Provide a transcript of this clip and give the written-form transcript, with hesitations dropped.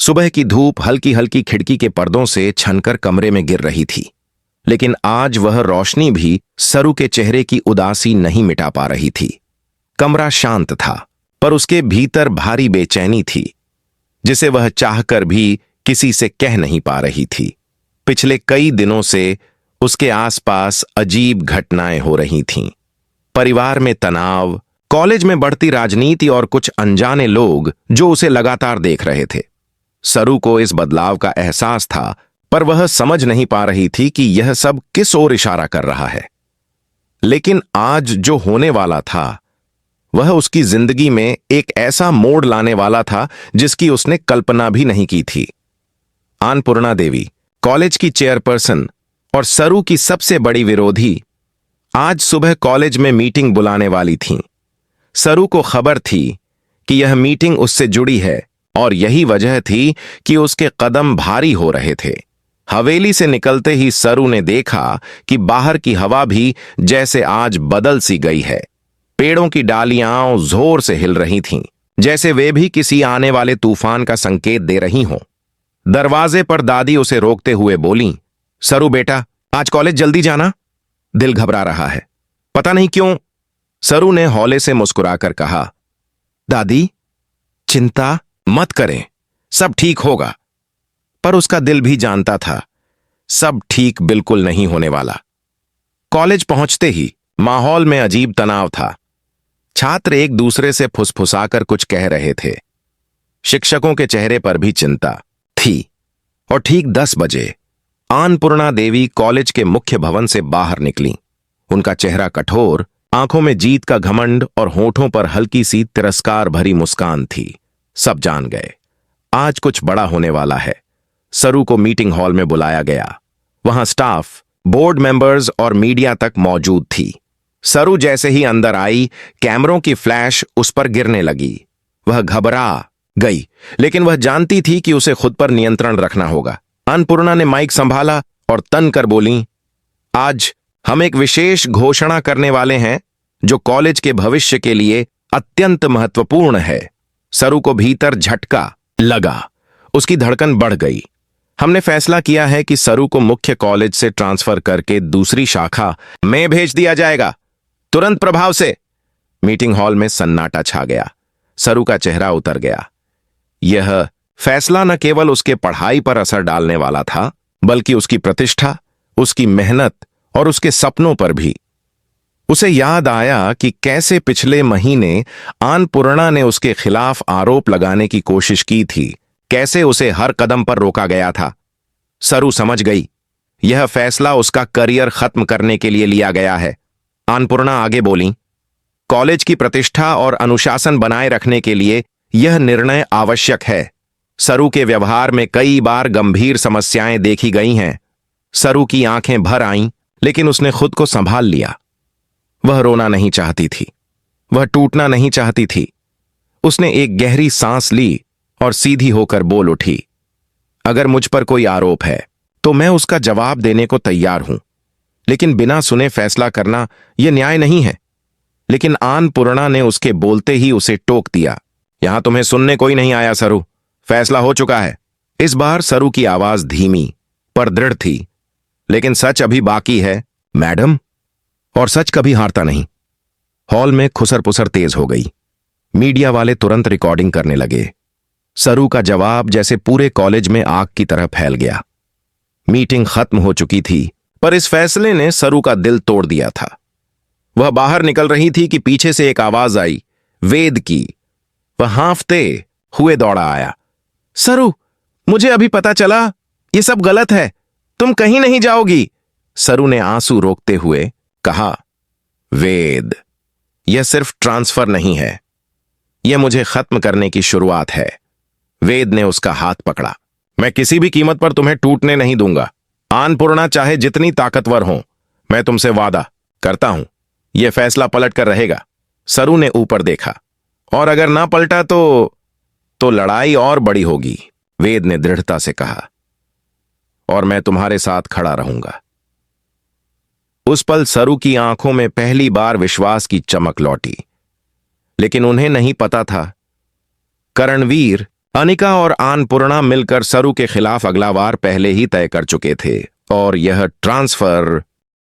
सुबह की धूप हल्की हल्की खिड़की के पर्दों से छनकर कमरे में गिर रही थी, लेकिन आज वह रोशनी भी सरू के चेहरे की उदासी नहीं मिटा पा रही थी। कमरा शांत था, पर उसके भीतर भारी बेचैनी थी, जिसे वह चाहकर भी किसी से कह नहीं पा रही थी। पिछले कई दिनों से उसके आसपास अजीब घटनाएं हो रही थीं। परिवार में तनाव, कॉलेज में बढ़ती राजनीति और कुछ अनजाने लोग जो उसे लगातार देख रहे थे। सरू को इस बदलाव का एहसास था, पर वह समझ नहीं पा रही थी कि यह सब किस ओर इशारा कर रहा है। लेकिन आज जो होने वाला था, वह उसकी जिंदगी में एक ऐसा मोड़ लाने वाला था जिसकी उसने कल्पना भी नहीं की थी। अन्नपूर्णा देवी, कॉलेज की चेयरपर्सन और सरू की सबसे बड़ी विरोधी, आज सुबह कॉलेज में मीटिंग बुलाने वाली थीं। सरू को खबर थी कि यह मीटिंग उससे जुड़ी है, और यही वजह थी कि उसके कदम भारी हो रहे थे। हवेली से निकलते ही सरू ने देखा कि बाहर की हवा भी जैसे आज बदल सी गई है। पेड़ों की डालियां जोर से हिल रही थीं, जैसे वे भी किसी आने वाले तूफान का संकेत दे रही हों। दरवाजे पर दादी उसे रोकते हुए बोलीं, सरू बेटा, आज कॉलेज जल्दी जाना, दिल घबरा रहा है। पता नहीं क्यों, सरू ने हौले से मुस्कुराकर कहा। दादी, चिंता मत करें, सब ठीक होगा। पर उसका दिल भी जानता था, सब ठीक बिल्कुल नहीं होने वाला। कॉलेज पहुंचते ही माहौल में अजीब तनाव था। छात्र एक दूसरे से फुसफुसाकर कुछ कह रहे थे। शिक्षकों के चेहरे पर भी चिंता थी। और ठीक 10 बजे अन्नपूर्णा देवी कॉलेज के मुख्य भवन से बाहर निकली। उनका चेहरा कठोर, आंखों में जीत का घमंड और होठों पर हल्की सी तिरस्कार भरी मुस्कान थी। सब जान गए, आज कुछ बड़ा होने वाला है। सरू को मीटिंग हॉल में बुलाया गया। वहां स्टाफ, बोर्ड मेंबर्स और मीडिया तक मौजूद थी। सरू जैसे ही अंदर आई, कैमरों की फ्लैश उस पर गिरने लगी। वह घबरा गई, लेकिन वह जानती थी कि उसे खुद पर नियंत्रण रखना होगा। अन्नपूर्णा ने माइक संभाला और तन कर बोली, आज हम एक विशेष घोषणा करने वाले हैं जो कॉलेज के भविष्य के लिए अत्यंत महत्वपूर्ण है। सरू को भीतर झटका लगा, उसकी धड़कन बढ़ गई। हमने फैसला किया है कि सरू को मुख्य कॉलेज से ट्रांसफर करके दूसरी शाखा में भेज दिया जाएगा, तुरंत प्रभाव से। मीटिंग हॉल में सन्नाटा छा गया। सरू का चेहरा उतर गया। यह फैसला न केवल उसके पढ़ाई पर असर डालने वाला था, बल्कि उसकी प्रतिष्ठा, उसकी मेहनत और उसके सपनों पर भी। उसे याद आया कि कैसे पिछले महीने अन्नपूर्णा ने उसके खिलाफ आरोप लगाने की कोशिश की थी, कैसे उसे हर कदम पर रोका गया था। सरू समझ गई, यह फैसला उसका करियर खत्म करने के लिए लिया गया है। अन्नपूर्णा आगे बोली, कॉलेज की प्रतिष्ठा और अनुशासन बनाए रखने के लिए यह निर्णय आवश्यक है। सरू के व्यवहार में कई बार गंभीर समस्याएं देखी गई हैं। सरू की आंखें भर आईं, लेकिन उसने खुद को संभाल लिया। वह रोना नहीं चाहती थी, वह टूटना नहीं चाहती थी। उसने एक गहरी सांस ली और सीधी होकर बोल उठी, अगर मुझ पर कोई आरोप है तो मैं उसका जवाब देने को तैयार हूं, लेकिन बिना सुने फैसला करना यह न्याय नहीं है। लेकिन अन्नपूर्णा ने उसके बोलते ही उसे टोक दिया, यहां तुम्हें सुनने कोई नहीं आया सरू, फैसला हो चुका है। इस बार सरू की आवाज धीमी पर दृढ़ थी, लेकिन सच अभी बाकी है मैडम, और सच कभी हारता नहीं। हॉल में खुसर पुसर तेज हो गई। मीडिया वाले तुरंत रिकॉर्डिंग करने लगे। सरू का जवाब जैसे पूरे कॉलेज में आग की तरह फैल गया। मीटिंग खत्म हो चुकी थी, पर इस फैसले ने सरू का दिल तोड़ दिया था। वह बाहर निकल रही थी कि पीछे से एक आवाज आई, वेद की। वह हांफते हुए दौड़ा आया, सरू, मुझे अभी पता चला ये सब गलत है, तुम कहीं नहीं जाओगी। सरू ने आंसू रोकते हुए कहा, वेद, यह सिर्फ ट्रांसफर नहीं है, यह मुझे खत्म करने की शुरुआत है। वेद ने उसका हाथ पकड़ा, मैं किसी भी कीमत पर तुम्हें टूटने नहीं दूंगा। अन्नपूर्णा चाहे जितनी ताकतवर हो, मैं तुमसे वादा करता हूं, यह फैसला पलट कर रहेगा। सरू ने ऊपर देखा, और अगर ना पलटा तो लड़ाई और बड़ी होगी, वेद ने दृढ़ता से कहा, और मैं तुम्हारे साथ खड़ा रहूंगा। उस पल सरू की आंखों में पहली बार विश्वास की चमक लौटी, लेकिन उन्हें नहीं पता था करणवीर अनिका और अन्नपूर्णा मिलकर सरू के खिलाफ अगला वार पहले ही तय कर चुके थे और यह ट्रांसफर